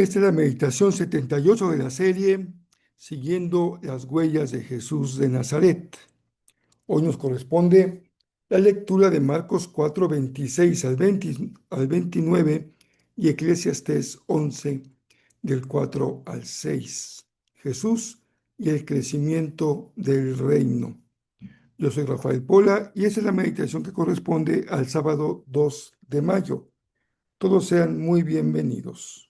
Esta es la meditación 78 de la serie Siguiendo las huellas de Jesús de Nazaret. Hoy nos corresponde la lectura de Marcos 4, 26 al 29 y Eclesiastés 11, del 4 al 6. Jesús y el crecimiento del reino. Yo soy Rafael Pola y esa es la meditación que corresponde al sábado 2 de mayo. Todos sean muy bienvenidos.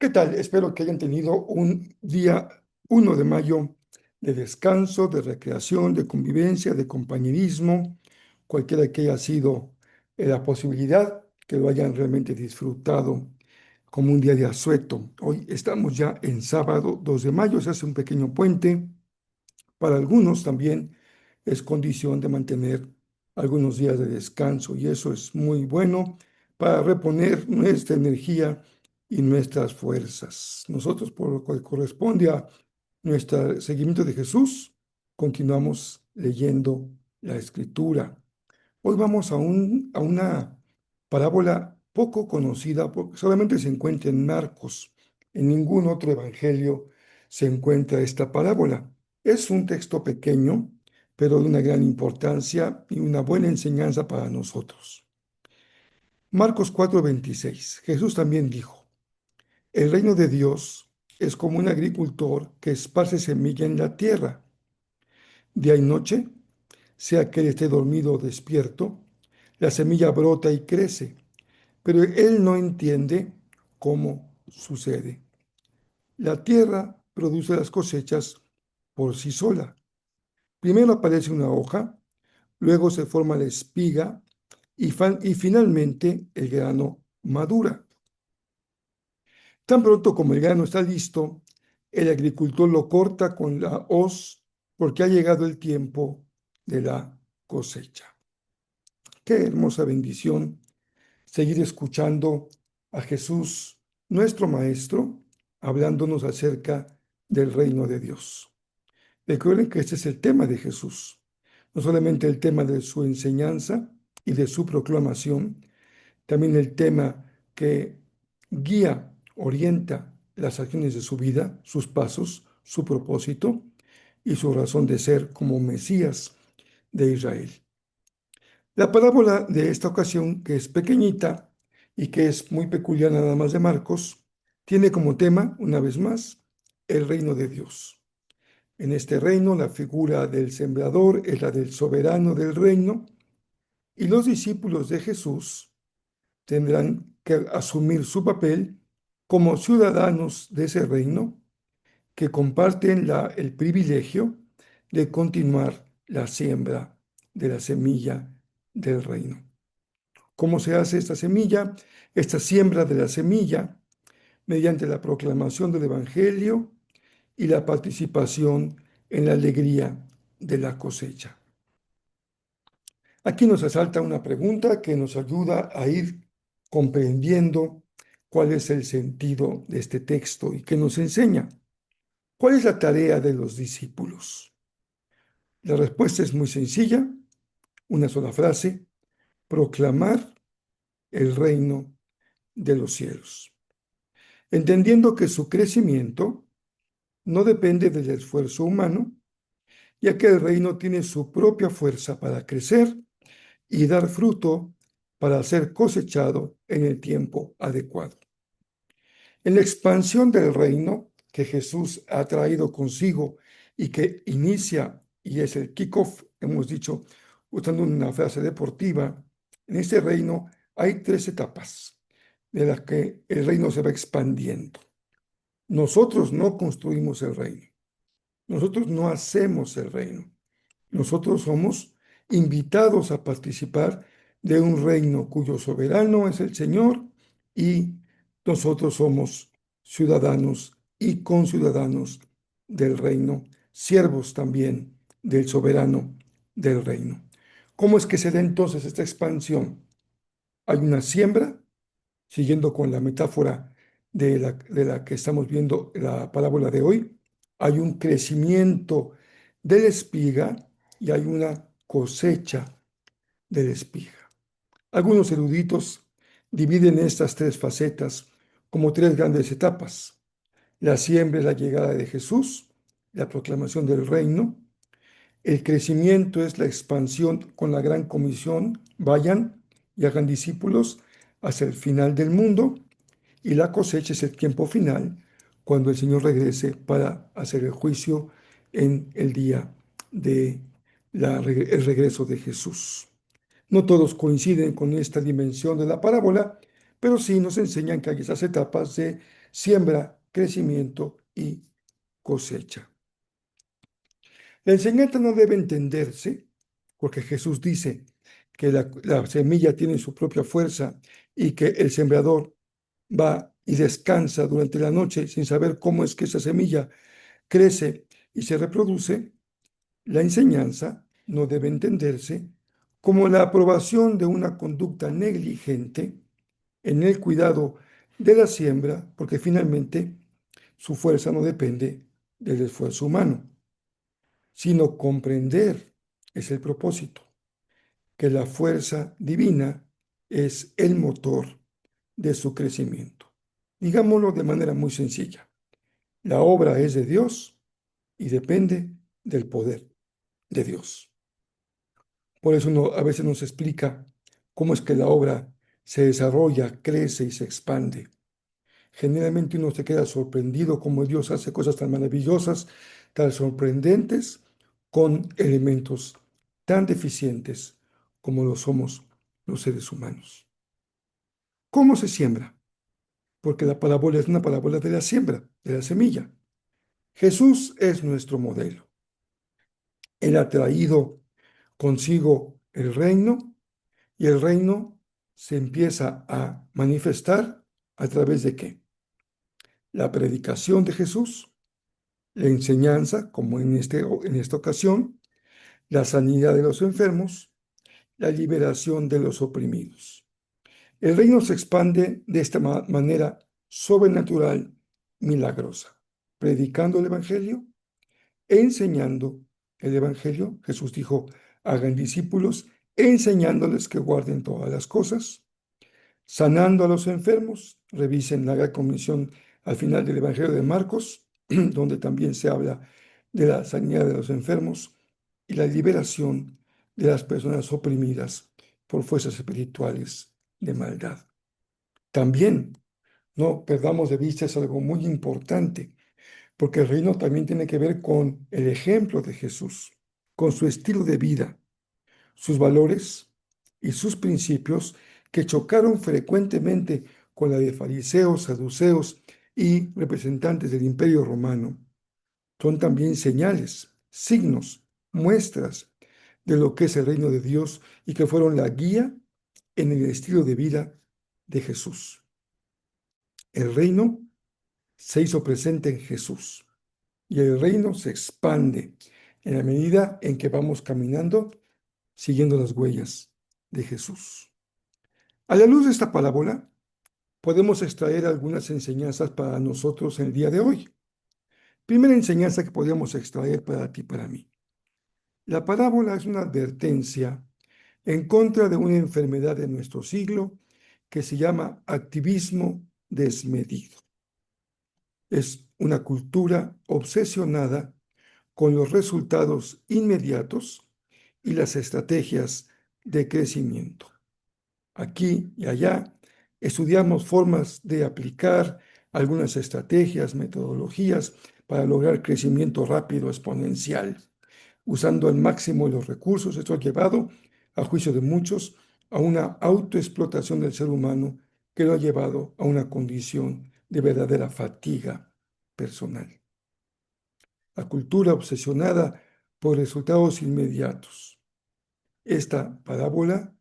¿Qué tal? Espero que hayan tenido un día 1 de mayo de descanso, de recreación, de convivencia, de compañerismo, cualquiera que haya sido la posibilidad, que lo hayan realmente disfrutado como un día de asueto. Hoy estamos ya en sábado 2 de mayo, se hace un pequeño puente. Para algunos también es condición de mantener algunos días de descanso y eso es muy bueno para reponer nuestra energía y nuestras fuerzas. Nosotros, por lo que corresponde a nuestro seguimiento de Jesús, continuamos leyendo la Escritura. Hoy vamos a una parábola poco conocida, porque solamente se encuentra en Marcos. En ningún otro evangelio se encuentra esta parábola. Es un texto pequeño, pero de una gran importancia y una buena enseñanza para nosotros. Marcos 4:26. Jesús también dijo: el reino de Dios es como un agricultor que esparce semilla en la tierra. Día y noche, sea que él esté dormido o despierto, la semilla brota y crece, pero él no entiende cómo sucede. La tierra produce las cosechas por sí sola. Primero aparece una hoja, luego se forma la espiga y finalmente el grano madura. Tan pronto como el grano está listo, el agricultor lo corta con la hoz porque ha llegado el tiempo de la cosecha. Qué hermosa bendición seguir escuchando a Jesús, nuestro Maestro, hablándonos acerca del reino de Dios. Recuerden que este es el tema de Jesús, no solamente el tema de su enseñanza y de su proclamación, también el tema que guía, orienta las acciones de su vida, sus pasos, su propósito y su razón de ser como Mesías de Israel. La parábola de esta ocasión, que es pequeñita y que es muy peculiar nada más de Marcos, tiene como tema, una vez más, el reino de Dios. En este reino, la figura del sembrador es la del soberano del reino, y los discípulos de Jesús tendrán que asumir su papel como ciudadanos de ese reino que comparten el privilegio de continuar la siembra de la semilla del reino. ¿Cómo se hace esta semilla? Esta siembra de la semilla mediante la proclamación del Evangelio y la participación en la alegría de la cosecha. Aquí nos asalta una pregunta que nos ayuda a ir comprendiendo cuál es el sentido de este texto y que nos enseña. ¿Cuál es la tarea de los discípulos? La respuesta es muy sencilla, una sola frase: proclamar el reino de los cielos, entendiendo que su crecimiento no depende del esfuerzo humano, ya que el reino tiene su propia fuerza para crecer y dar fruto para ser cosechado en el tiempo adecuado. En la expansión del reino que Jesús ha traído consigo y que inicia y es el kickoff, hemos dicho, usando una frase deportiva, en este reino hay 3 etapas de las que el reino se va expandiendo. Nosotros no construimos el reino. Nosotros no hacemos el reino. Nosotros somos invitados a participar de un reino cuyo soberano es el Señor y nosotros somos ciudadanos y conciudadanos del reino, siervos también del soberano del reino. ¿Cómo es que se da entonces esta expansión? Hay una siembra, siguiendo con la metáfora de la que estamos viendo la parábola de hoy. Hay un crecimiento de la espiga y hay una cosecha de la espiga. Algunos eruditos dividen estas tres facetas como tres grandes etapas. La siembra es la llegada de Jesús, la proclamación del reino. El crecimiento es la expansión con la gran comisión, vayan y hagan discípulos hacia el final del mundo. Y la cosecha es el tiempo final, cuando el Señor regrese para hacer el juicio en el día de el regreso de Jesús. No todos coinciden con esta dimensión de la parábola, pero sí nos enseñan que hay esas etapas de siembra, crecimiento y cosecha. La enseñanza no debe entenderse, porque Jesús dice que la semilla tiene su propia fuerza y que el sembrador va y descansa durante la noche sin saber cómo es que esa semilla crece y se reproduce. La enseñanza no debe entenderse como la aprobación de una conducta negligente en el cuidado de la siembra, porque finalmente su fuerza no depende del esfuerzo humano, sino comprender, es el propósito, que la fuerza divina es el motor de su crecimiento. Digámoslo de manera muy sencilla, la obra es de Dios y depende del poder de Dios. Por eso uno a veces nos explica cómo es que la obra se desarrolla, crece y se expande. Generalmente uno se queda sorprendido cómo Dios hace cosas tan maravillosas, tan sorprendentes, con elementos tan deficientes como lo somos los seres humanos. ¿Cómo se siembra? Porque la parábola es una parábola de la siembra, de la semilla. Jesús es nuestro modelo. Él ha traído consigo el reino y el reino se empieza a manifestar a través de ¿qué? La predicación de Jesús, la enseñanza, como en esta ocasión, la sanidad de los enfermos, la liberación de los oprimidos. El reino se expande de esta manera sobrenatural, milagrosa, predicando el Evangelio, enseñando el Evangelio. Jesús dijo, hagan discípulos, enseñándoles que guarden todas las cosas, sanando a los enfermos. Revisen la Gran Comisión al final del Evangelio de Marcos, donde también se habla de la sanidad de los enfermos y la liberación de las personas oprimidas por fuerzas espirituales de maldad. También no perdamos de vista, es algo muy importante, porque el reino también tiene que ver con el ejemplo de Jesús, con su estilo de vida, sus valores y sus principios que chocaron frecuentemente con la de fariseos, saduceos y representantes del Imperio Romano. Son también señales, signos, muestras de lo que es el reino de Dios y que fueron la guía en el estilo de vida de Jesús. El reino se hizo presente en Jesús y el reino se expande en la medida en que vamos caminando siguiendo las huellas de Jesús. A la luz de esta parábola, podemos extraer algunas enseñanzas para nosotros en el día de hoy. Primera enseñanza que podemos extraer para ti y para mí. La parábola es una advertencia en contra de una enfermedad de nuestro siglo que se llama activismo desmedido. Es una cultura obsesionada con los resultados inmediatos y las estrategias de crecimiento. Aquí y allá estudiamos formas de aplicar algunas estrategias, metodologías para lograr crecimiento rápido, exponencial, usando al máximo los recursos. Esto ha llevado, a juicio de muchos, a una autoexplotación del ser humano que lo ha llevado a una condición de verdadera fatiga personal. La cultura obsesionada por resultados inmediatos. Esta parábola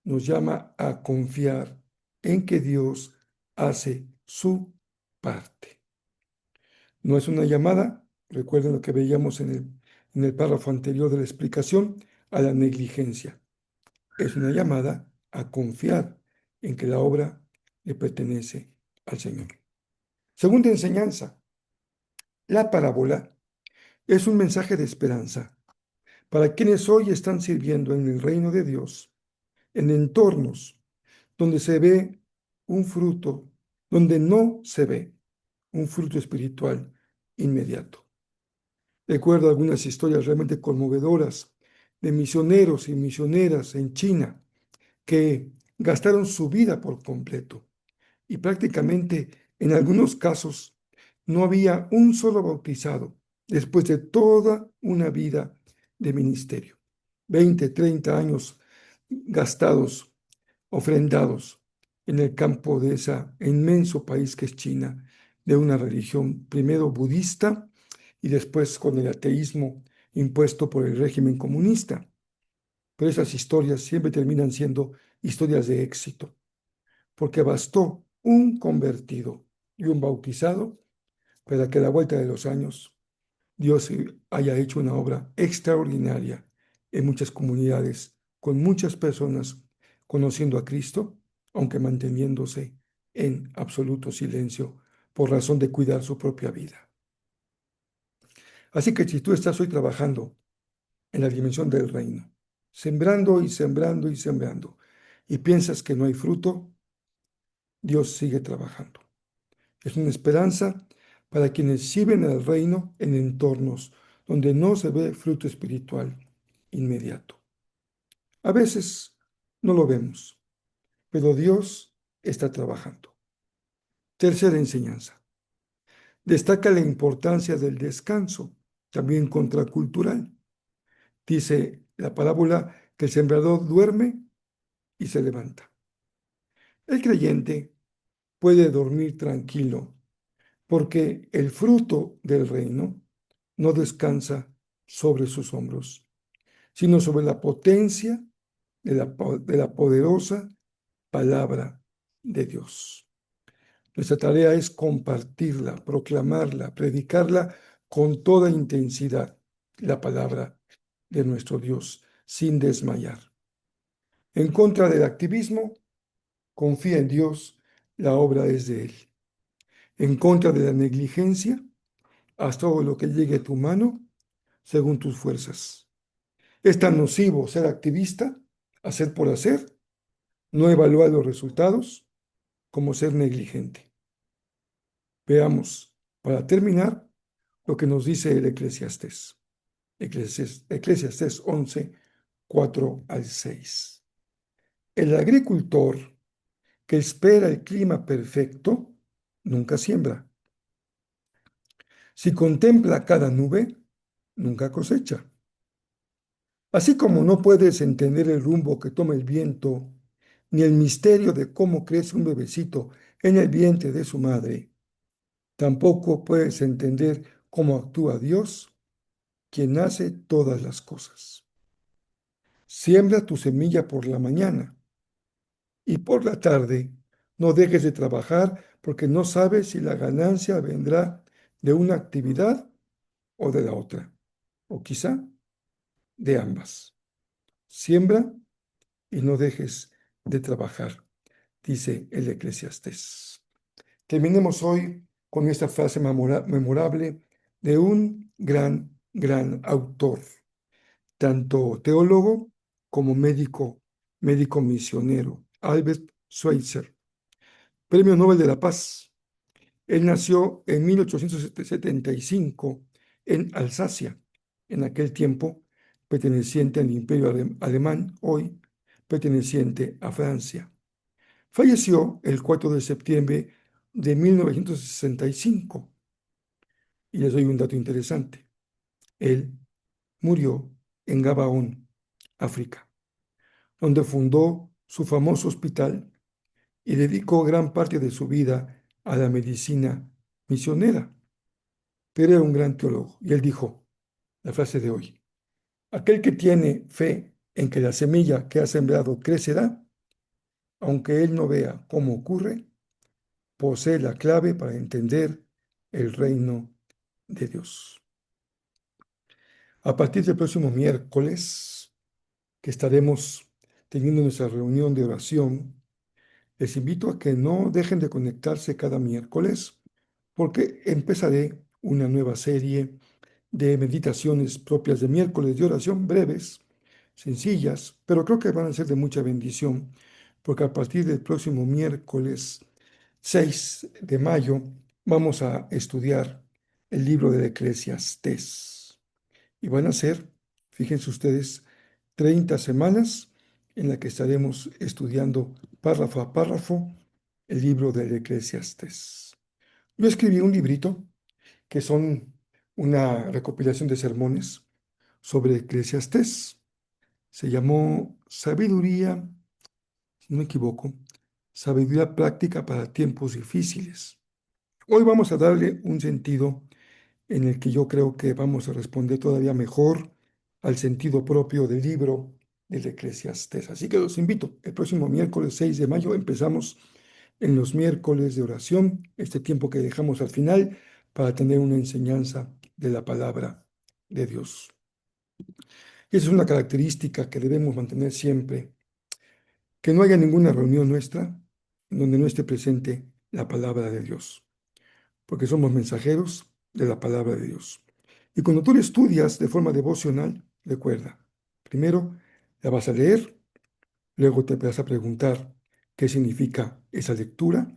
nos llama a confiar en que Dios hace su parte. No es una llamada, recuerden lo que veíamos en el párrafo anterior de la explicación, a la negligencia. Es una llamada a confiar en que la obra le pertenece al Señor. Segunda enseñanza, la parábola es un mensaje de esperanza para quienes hoy están sirviendo en el reino de Dios, en entornos donde se ve un fruto, donde no se ve un fruto espiritual inmediato. Recuerdo algunas historias realmente conmovedoras de misioneros y misioneras en China que gastaron su vida por completo y prácticamente en algunos casos no había un solo bautizado después de toda una vida de ministerio. 20, 30 años gastados, ofrendados en el campo de ese inmenso país que es China, de una religión primero budista y después con el ateísmo impuesto por el régimen comunista. Pero esas historias siempre terminan siendo historias de éxito, porque bastó un convertido y un bautizado para que a la vuelta de los años Dios haya hecho una obra extraordinaria en muchas comunidades, con muchas personas conociendo a Cristo, aunque manteniéndose en absoluto silencio por razón de cuidar su propia vida. Así que si tú estás hoy trabajando en la dimensión del reino, sembrando y sembrando y sembrando, y piensas que no hay fruto, Dios sigue trabajando. Es una esperanza para quienes sirven al reino en entornos donde no se ve fruto espiritual inmediato. A veces no lo vemos, pero Dios está trabajando. Tercera enseñanza. Destaca la importancia del descanso, también contracultural. Dice la parábola que el sembrador duerme y se levanta. El creyente puede dormir tranquilo porque el fruto del reino no descansa sobre sus hombros, sino sobre la potencia de la poderosa palabra de Dios. Nuestra tarea es compartirla, proclamarla, predicarla con toda intensidad, la palabra de nuestro Dios, sin desmayar. En contra del activismo, confía en Dios, la obra es de Él. En contra de la negligencia, haz todo lo que llegue a tu mano según tus fuerzas. Es tan nocivo ser activista, hacer por hacer, no evaluar los resultados, como ser negligente. Veamos, para terminar, lo que nos dice el Eclesiastés. Eclesiastés 11, 4 al 6. El agricultor que espera el clima perfecto nunca siembra. Si contempla cada nube, nunca cosecha. Así como no puedes entender el rumbo que toma el viento, ni el misterio de cómo crece un bebecito en el vientre de su madre, tampoco puedes entender cómo actúa Dios, quien hace todas las cosas. Siembra tu semilla por la mañana y por la tarde no dejes de trabajar porque no sabes si la ganancia vendrá de una actividad o de la otra, o quizá de ambas. Siembra y no dejes de trabajar, dice el Eclesiastés. Terminemos hoy con esta frase memorable de un gran autor, tanto teólogo como médico misionero, Albert Schweitzer, Premio Nobel de la Paz. Él nació en 1875 en Alsacia, en aquel tiempo perteneciente al Imperio Alemán, hoy perteneciente a Francia. Falleció el 4 de septiembre de 1965. Y les doy un dato interesante. Él murió en Gabaón, África, donde fundó su famoso hospital y dedicó gran parte de su vida a la medicina misionera. Pero era un gran teólogo y él dijo la frase de hoy: aquel que tiene fe en que la semilla que ha sembrado crecerá, aunque él no vea cómo ocurre, posee la clave para entender el reino de Dios. A partir del próximo miércoles, que estaremos teniendo nuestra reunión de oración, Les invito a que no dejen de conectarse cada miércoles porque empezaré una nueva serie de meditaciones propias de miércoles de oración breves, sencillas, pero creo que van a ser de mucha bendición, porque a partir del próximo miércoles 6 de mayo vamos a estudiar el libro de Eclesiastés. Y van a ser, fíjense ustedes, 30 semanas en la que estaremos estudiando párrafo a párrafo el libro del Eclesiastés. Yo escribí un librito que son una recopilación de sermones sobre Eclesiastés. Se llamó Sabiduría, si no me equivoco, Sabiduría práctica para tiempos difíciles. Hoy vamos a darle un sentido en el que yo creo que vamos a responder todavía mejor al sentido propio del libro del Eclesiastés. Así que los invito. El próximo miércoles 6 de mayo empezamos en los miércoles de oración, este tiempo que dejamos al final para tener una enseñanza de la palabra de Dios. Y esa es una característica que debemos mantener siempre, que no haya ninguna reunión nuestra donde no esté presente la palabra de Dios, porque somos mensajeros de la palabra de Dios. Y cuando tú la estudias de forma devocional, recuerda, primero la vas a leer, luego te vas a preguntar qué significa esa lectura.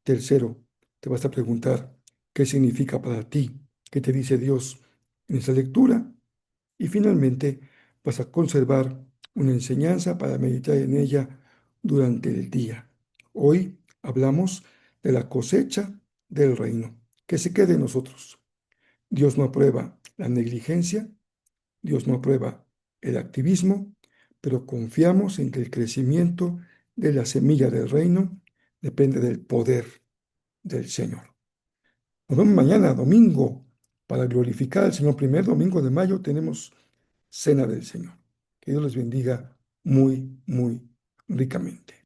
Tercero, te vas a preguntar qué significa para ti, qué te dice Dios en esa lectura. Y finalmente, vas a conservar una enseñanza para meditar en ella durante el día. Hoy hablamos de la cosecha del reino, que se quede en nosotros. Dios no aprueba la negligencia, Dios no aprueba el activismo, pero confiamos en que el crecimiento de la semilla del reino depende del poder del Señor. Nos vemos mañana, domingo, para glorificar al Señor. Primer domingo de mayo tenemos Cena del Señor. Que Dios les bendiga muy, muy ricamente.